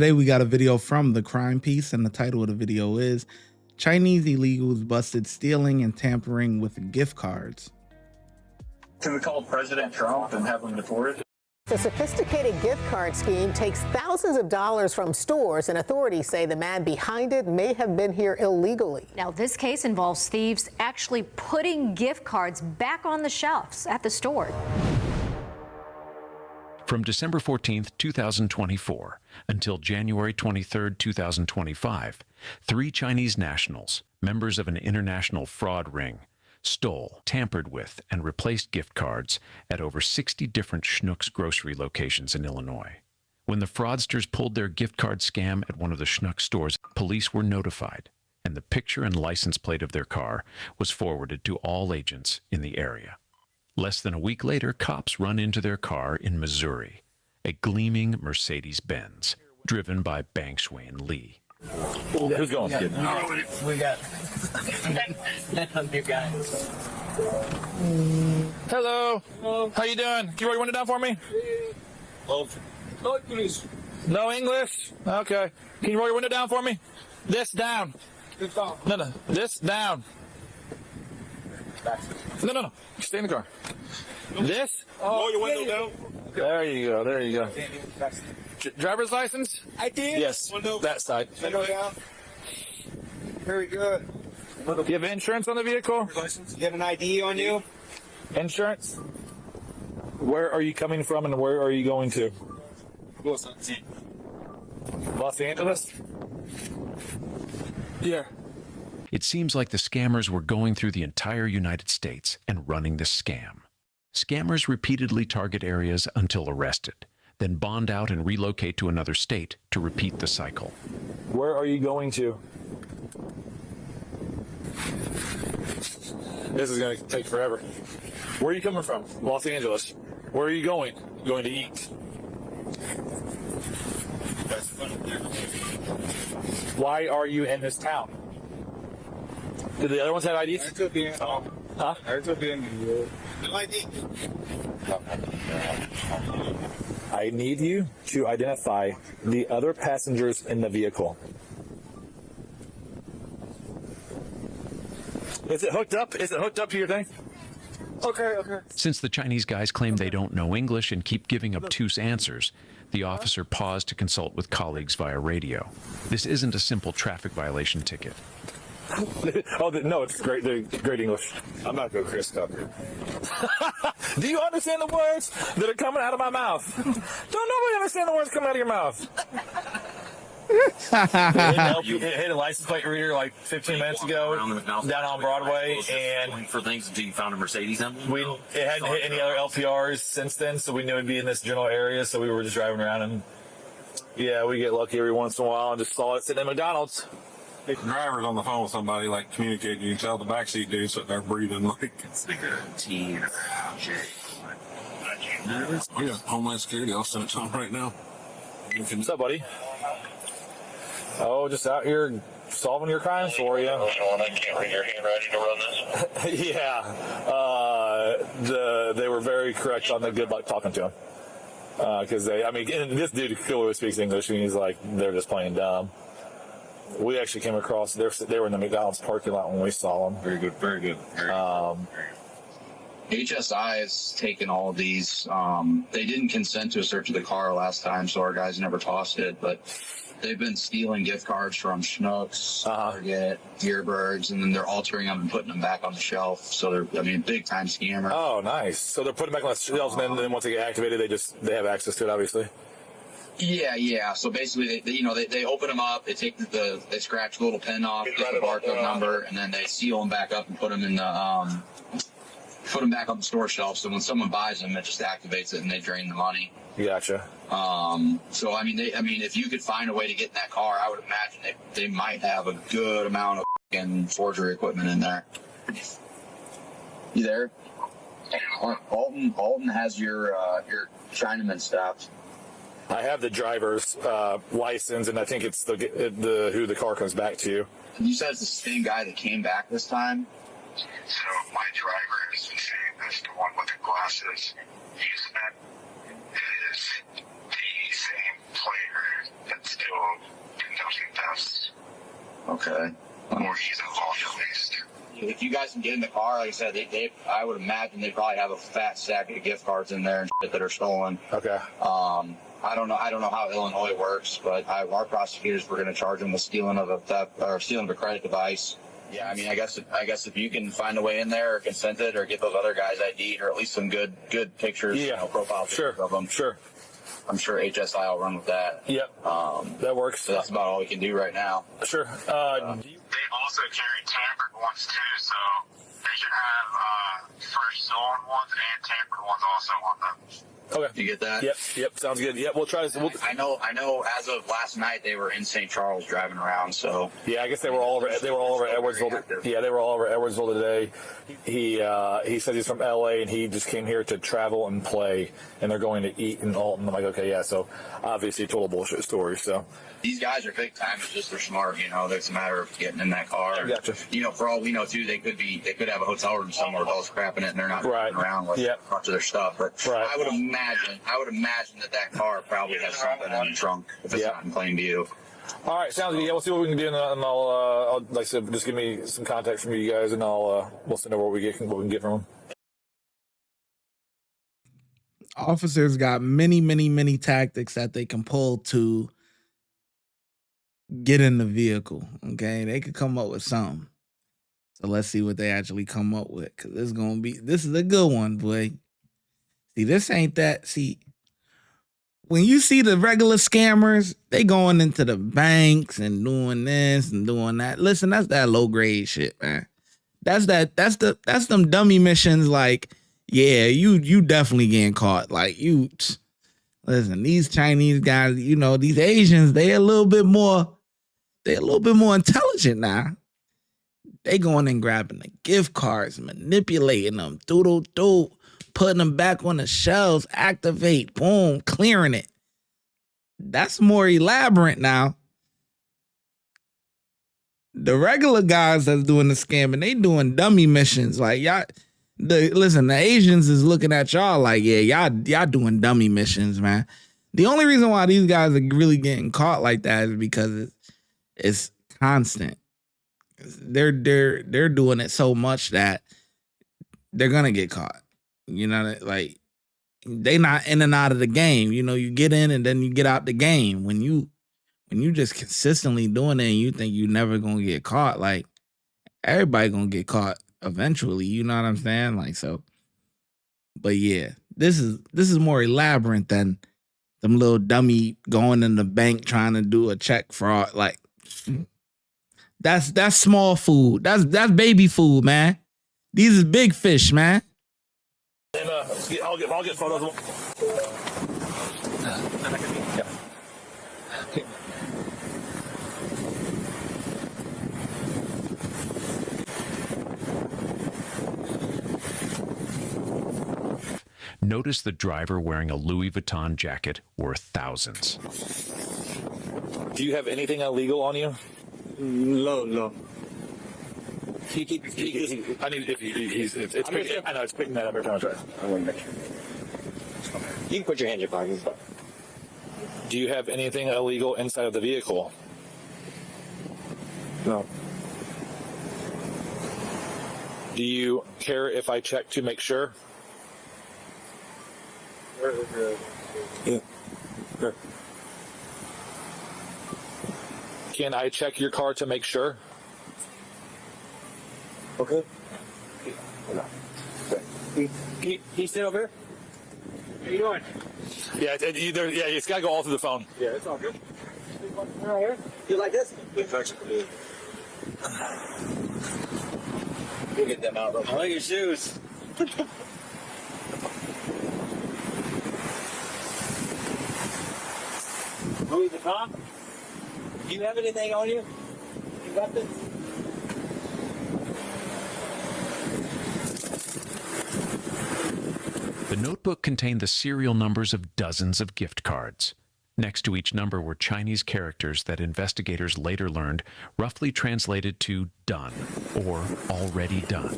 Today we got a video from the Crime Piece, and the title of the video is Chinese Illegals Busted Stealing and Tampering with Gift Cards. Can we call President Trump and have him deported? The sophisticated gift card scheme takes thousands of dollars from stores, and authorities say the man behind it may have been here illegally. Now, this case involves thieves actually putting gift cards back on the shelves at the store. From December 14th, 2024 until January 23rd, 2025, 3 Chinese nationals, members of an international fraud ring, stole, tampered with, and replaced gift cards at over 60 different Schnucks grocery locations in Illinois. When the fraudsters pulled their gift card scam at one of the Schnucks stores, police were notified, and the picture and license plate of their car was forwarded to all agents in the area. Less than a week later, cops run into their car in Missouri, a gleaming Mercedes-Benz, driven by Bang Shui and Lee. Who's going? We got new guys. Hello. How you doing? Can you roll your window down for me? No English. No English? Okay. Can you roll your window down for me? This down. No. This down. No. Stay in the car. This? Roll your window down. There you go. Driver's license? I did. Yes. That side. Window down. Very good. Do you have insurance on the vehicle? License. You have an ID on you? Insurance? Where are you coming from and where are you going to? Los Angeles? Yeah. It seems like the scammers were going through the entire United States and running the scam. Scammers repeatedly target areas until arrested, then bond out and relocate to another state to repeat the cycle. Where are you going to? This is going to take forever. Where are you coming from? Los Angeles. Where are you going? Going to eat. Why are you in this town? Do the other ones have IDs? Huh? No ID. I need you to identify the other passengers in the vehicle. Is it hooked up? Is it hooked up to your thing? Okay. Since the Chinese guys claim they don't know English and keep giving obtuse answers, the officer paused to consult with colleagues via radio. This isn't a simple traffic violation ticket. No, it's great. Great English. I'm not going to Chris Tucker. Do you understand the words that are coming out of my mouth? Don't nobody understand the words coming out of your mouth. hit a license plate reader like 15 minutes ago down on Broadway, and for things until you found a Mercedes emblem. It hadn't hit any other LPRs since then, so we knew it'd be in this general area. So we were just driving around, and yeah, we get lucky every once in a while and just saw it sitting at McDonald's. The driver's on the phone with somebody, like, communicating. You can tell the backseat dude sitting there breathing like... Yeah, Homeland Security. I'll send it to him right now. What's up, buddy? Oh, just out here solving your crimes for you. I can't read your handwriting to run this. Yeah. They were very correct on the good luck talking to him. Because this dude clearly speaks English, and he's like, they're just playing dumb. We actually came across, they were in the McDonald's parking lot when we saw them. Very good. HSI has taken all of these. They didn't consent to a search of the car last time, so our guys never tossed it, but they've been stealing gift cards from Schnucks, Target, Deerbergs, and then they're altering them and putting them back on the shelf. So they're, big time scammer. Oh, nice. So they're putting them back on the shelves, and then once they get activated, they have access to it, obviously. Yeah. So basically, they open them up, they take they scratch a little pin off, get the barcode number, and then they seal them back up and put them in the put them back on the store shelf. So when someone buys them, it just activates it and they drain the money. Gotcha. So if you could find a way to get in that car, I would imagine they might have a good amount of fucking forgery equipment in there. You there? Alton has your Chinaman stuff. I have the driver's license, and I think it's the who the car comes back to. You said it's the same guy that came back this time? So my driver is the same as the one with the glasses. He's met is the same player that still Okay. Or he's involved at least. If you guys can get in the car, like I said, I would imagine they probably have a fat stack of gift cards in there and shit that are stolen. Okay. I don't know how Illinois works, but our prosecutors were going to charge them with stealing of a theft or stealing of a credit device. Yeah, I mean, I guess if you can find a way in there or consent it or get those other guys ID or at least some good pictures, profile pictures of them. Sure. I'm sure HSI will run with that. Yep. That works. So that's about all we can do right now. Sure. They also carry tampered ones too, so they should have first stolen ones and tampered ones also on them. Okay. You get that? Yep. Sounds good. Yep. We'll try to. I know. As of last night, they were in St. Charles driving around. So yeah, I guess they were all over Edwardsville. Yeah, they were all over Edwardsville today. He says he's from LA and he just came here to travel and play, and they're going to eat in Alton. I'm like, okay, yeah. So obviously, total bullshit story. So these guys are big time. It's just they're smart. You know, it's a matter of getting in that car. Gotcha. You know, for all we know, too, they could have a hotel room somewhere with all this crap in it, and they're not driving around with a bunch of their stuff. But I would imagine that car probably has something in the trunk if it's not in plain view. All right, sounds good. Yeah, we'll see what we can do, and I'll like I said, just give me some contact from you guys, and we'll send over what we can get from them. Officers got many tactics that they can pull to get in the vehicle. Okay, they could come up with something. So let's see what they actually come up with, because this is a good one, boy. See, this ain't that. See, when you see the regular scammers, they going into the banks and doing this and doing that. Listen, that's that low grade shit, man. That's them dummy missions. Like, yeah, you definitely getting caught. Like, listen, these Chinese guys, you know, these Asians, they a little bit more intelligent now. They going and grabbing the gift cards, manipulating them, doodle, putting them back on the shelves, activate, boom, clearing it. That's more elaborate now. The regular guys that's doing the scamming, they doing dummy missions. Like, the Asians is looking at y'all like, yeah, y'all doing dummy missions, man. The only reason why these guys are really getting caught like that is because it's constant. They're doing it so much that they're gonna get caught. You know, like, they not in and out of the game. You know, you get in and then you get out the game. When you just consistently doing it and you think you never gonna get caught, like, everybody gonna get caught eventually. You know what I'm saying? Like, so, but yeah, this is more elaborate than them little dummy going in the bank trying to do a check fraud. Like, that's small food. That's baby food, man. These is big fish, man. And I'll get photos of them. Notice the driver wearing a Louis Vuitton jacket worth thousands. Do you have anything illegal on you? No. I need I know it's picking that up every time I try. I want to make sure. You can put your hand in your pocket. Do you have anything illegal inside of the vehicle? No. Do you care if I check to make sure? Yeah. Sure. Can I check your car to make sure? Okay. Can you sit over here? How you doing? Yeah, it's got to go all through the phone. Yeah, it's all good. Right here. You like this? We'll get them out. I like your shoes. Louis Vuitton? Do you have anything on you? You got this? The notebook contained the serial numbers of dozens of gift cards. Next to each number were Chinese characters that investigators later learned roughly translated to done or already done.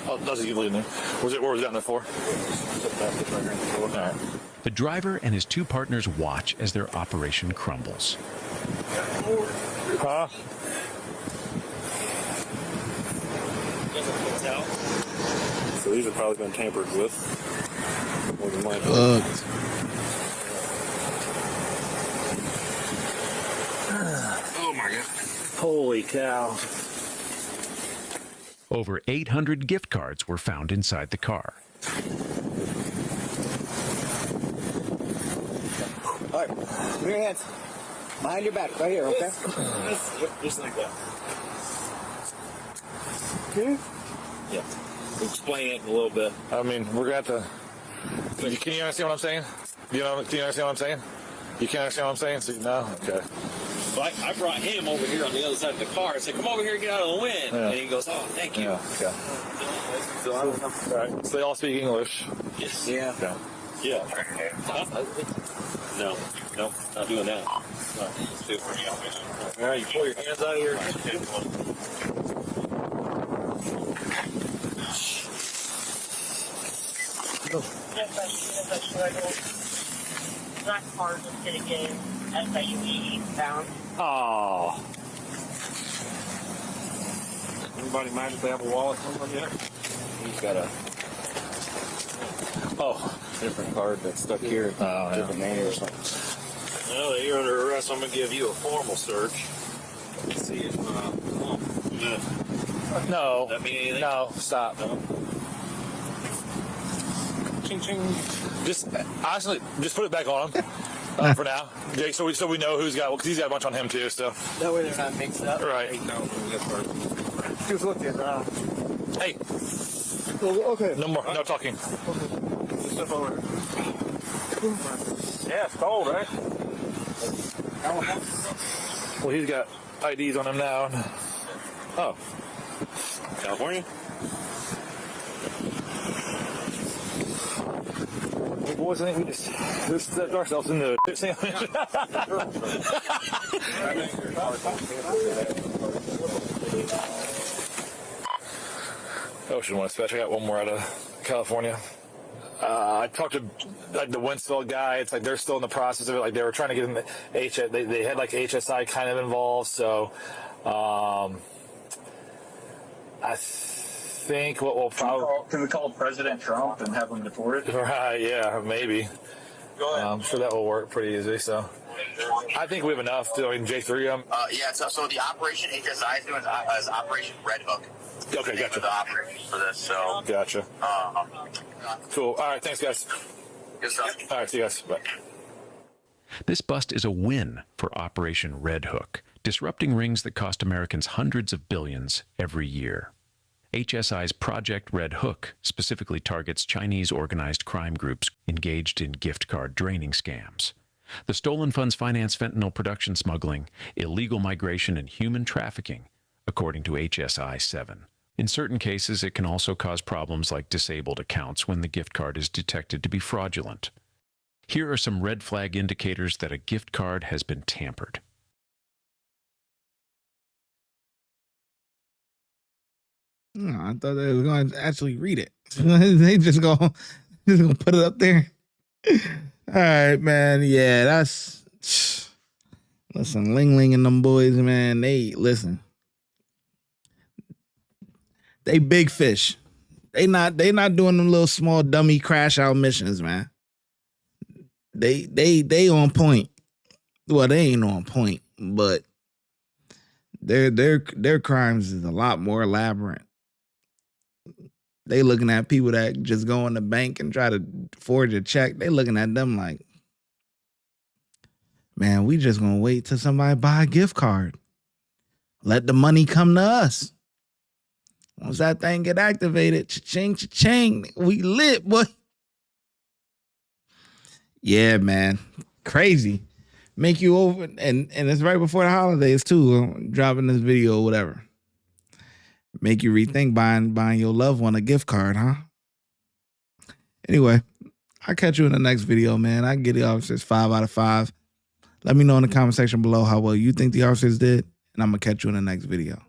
Oh, just keep leaving there. Where was that in there for? All right. The driver and his two partners watch as their operation crumbles. Huh? So these have probably been tampered with. More than likely. Oh my God. Holy cow. Over 800 gift cards were found inside the car. All right, bring your hands behind your back, right here, okay? Just like that. Yeah. Explain it a little bit. I mean, we're going to have to... Can you understand what I'm saying? Can you understand what I'm saying? You can't understand what I'm saying? So, no? Okay. So I brought him over here on the other side of the car. I said, come over here and get out of the wind. Yeah. And he goes, oh, thank you. Yeah, okay. So I don't know. All right. So they all speak English? Yes. Yeah. Okay. Yeah. No, not doing that. No. Let's do it for you. All right, you pull your hands out of your... Black cars instead of getting SIUE bound. Oh. Anybody magically have a wallet somewhere yet? He's got a different card that's stuck here. Different name or something. Well, you're under arrest. I'm going to give you a formal search. Let's see if... No. That mean anything? No, stop. No. Ching, ching. Just honestly, just put it back on him for now. Jake, so we know who's got, because he's got a bunch on him too. So That way they're not mixed up. right. No, Just look at Hey, okay. no more, no talking. step over. Yeah, it's cold, right? Well, he's got IDs on him now. Oh, California? hey boys, I think we just stepped ourselves into it. Ocean West Dispatch. I got one more out of California. I talked to like the Winsville guy. It's like they're still in the process of it. Like they were trying to get in the they had like HSI kind of involved. So I think what we'll probably Can we call President Trump and have him deported? right, yeah, maybe. I'm sure that will work pretty easy. So I think we have enough to. I mean, J3. Yeah, so the operation HSI is doing is Operation Red Hook. Okay, gotcha. The operation for this, so. Gotcha. Cool. All right, thanks, guys. Good stuff. All right, see you guys. Bye. This bust is a win for Operation Red Hook, disrupting rings that cost Americans hundreds of billions every year. HSI's Project Red Hook specifically targets Chinese organized crime groups engaged in gift card draining scams. The stolen funds finance fentanyl production smuggling, illegal migration, and human trafficking, according to HSI 7. In certain cases, it can also cause problems like disabled accounts when the gift card is detected to be fraudulent. Here are some red flag indicators that a gift card has been tampered. No, I thought they were going to actually read it. They just gonna put it up there. All right, man. Yeah, that's listen. Ling Ling and them boys, man. They big fish. They not doing them little small dummy crash out missions, man. They on point. Well, they ain't on point, but their crimes is a lot more elaborate. They looking at people that just go in the bank and try to forge a check. They looking at them like, man, we just gonna wait till somebody buy a gift card. Let the money come to us. Once that thing get activated, cha-ching, cha-ching, we lit, boy. Yeah, man, crazy. Make you over, and it's right before the holidays too. Dropping this video or whatever. Make you rethink buying your loved one a gift card, huh? Anyway, I'll catch you in the next video, man. I get the officers 5 out of 5. Let me know in the comment section below how well you think the officers did, and I'm going to catch you in the next video.